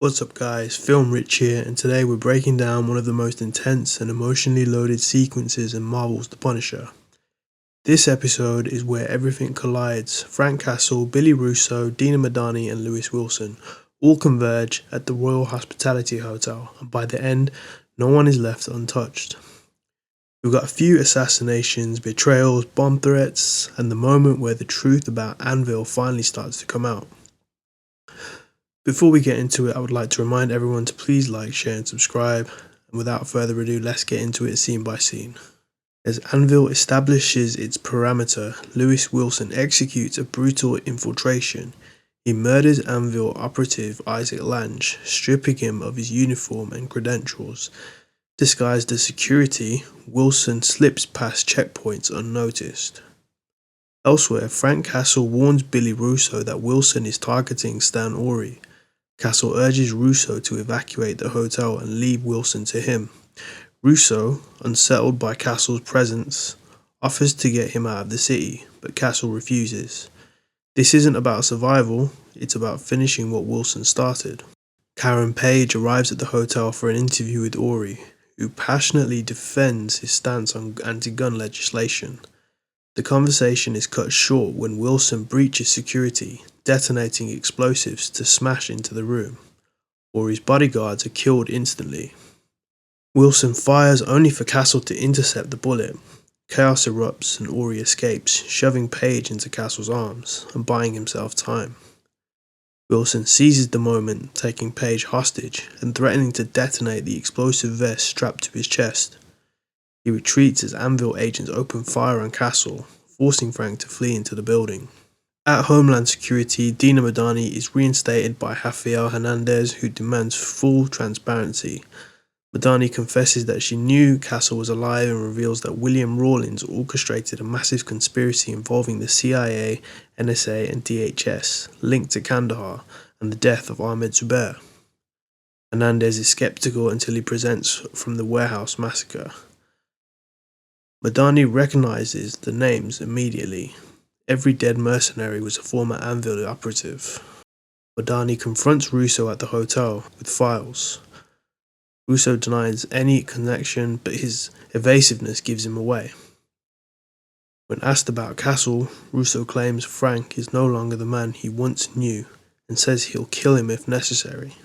What's up guys, Film Rich here, and today we're breaking down one of the most intense and emotionally loaded sequences in Marvel's The Punisher. This episode is where everything collides. Frank Castle, Billy Russo, Dina Madani and Lewis Wilson all converge at the Royal Hospitality Hotel, and by the end, no one is left untouched. We've got a few assassinations, betrayals, bomb threats, and the moment where the truth about Anvil finally starts to come out. Before we get into it, I would like to remind everyone to please like, share and subscribe, and without further ado, let's get into it scene by scene. As Anvil establishes its perimeter, Lewis Wilson executes a brutal infiltration. He murders Anvil operative Isaac Lange, stripping him of his uniform and credentials. Disguised as security, Wilson slips past checkpoints unnoticed. Elsewhere, Frank Castle warns Billy Russo that Wilson is targeting Stan Ori. Castle urges Russo to evacuate the hotel and leave Wilson to him. Russo, unsettled by Castle's presence, offers to get him out of the city, but Castle refuses. This isn't about survival, it's about finishing what Wilson started. Karen Page arrives at the hotel for an interview with Ori, who passionately defends his stance on anti-gun legislation. The conversation is cut short when Wilson breaches security, detonating explosives to smash into the room. Ori's bodyguards are killed instantly. Wilson fires only for Castle to intercept the bullet. Chaos erupts and Ori escapes, shoving Page into Castle's arms and buying himself time. Wilson seizes the moment, taking Page hostage and threatening to detonate the explosive vest strapped to his chest. He retreats as Anvil agents open fire on Castle, forcing Frank to flee into the building. At Homeland Security, Dina Madani is reinstated by Rafael Hernandez, who demands full transparency. Madani confesses that she knew Castle was alive and reveals that William Rawlins orchestrated a massive conspiracy involving the CIA, NSA and DHS, linked to Kandahar and the death of Ahmed Zubair. Hernandez is skeptical until he presents from the warehouse massacre. Madani recognizes the names immediately. Every dead mercenary was a former Anvil operative. Madani confronts Russo at the hotel with files. Russo denies any connection, but his evasiveness gives him away. When asked about Castle, Russo claims Frank is no longer the man he once knew and says he'll kill him if necessary.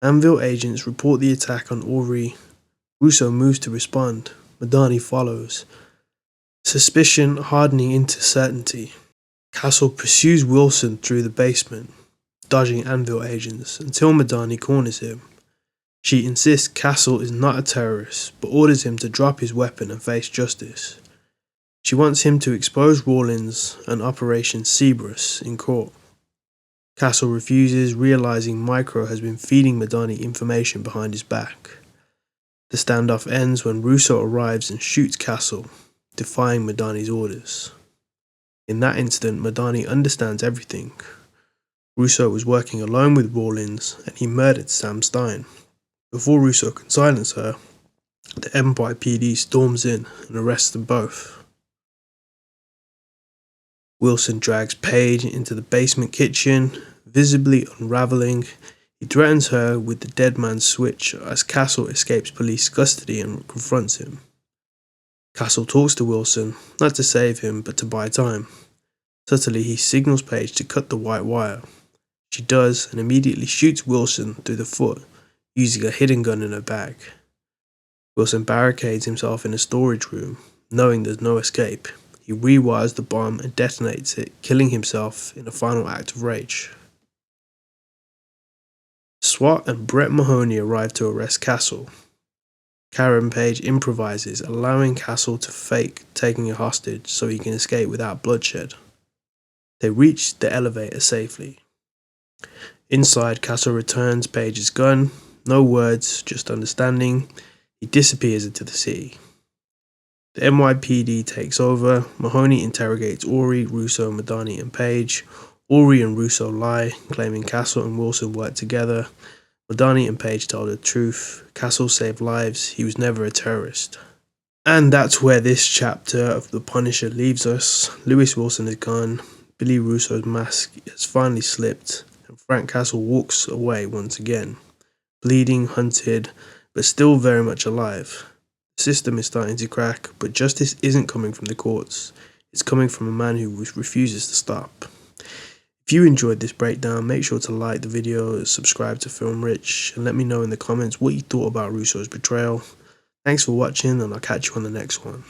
Anvil agents report the attack on Ori. Russo moves to respond. Madani follows, suspicion hardening into certainty. Castle pursues Wilson through the basement, dodging Anvil agents until Madani corners him. She insists Castle is not a terrorist, but orders him to drop his weapon and face justice. She wants him to expose Rawlins and Operation Cerberus in court. Castle refuses, realizing Micro has been feeding Madani information behind his back. The standoff ends when Russo arrives and shoots Castle, defying Madani's orders. In that instant, Madani understands everything. Russo was working alone with Rawlins and he murdered Sam Stein. Before Russo can silence her, the NYPD storms in and arrests them both. Wilson drags Page into the basement kitchen, visibly unraveling. He threatens her with the dead man's switch as Castle escapes police custody and confronts him. Castle talks to Wilson, not to save him but to buy time. Subtly he signals Page to cut the white wire. She does and immediately shoots Wilson through the foot, using a hidden gun in her bag. Wilson barricades himself in a storage room, knowing there's no escape. He rewires the bomb and detonates it, killing himself in a final act of rage. SWAT and Brett Mahoney arrive to arrest Castle. Karen Page improvises, allowing Castle to fake taking a hostage so he can escape without bloodshed. They reach the elevator safely. Inside, Castle returns Page's gun. No words, just understanding. He disappears into the city. The NYPD takes over. Mahoney interrogates Ori, Russo, Madani and Page. Ori and Russo lie, claiming Castle and Wilson worked together. Madani and Page tell the truth. Castle saved lives. He was never a terrorist. And that's where this chapter of The Punisher leaves us. Lewis Wilson is gone. Billy Russo's mask has finally slipped. And Frank Castle walks away once again, bleeding, hunted, but still very much alive. The system is starting to crack, but justice isn't coming from the courts. It's coming from a man who refuses to stop. If you enjoyed this breakdown, make sure to like the video, subscribe to Film Rich, and let me know in the comments what you thought about Russo's betrayal. Thanks for watching, and I'll catch you on the next one.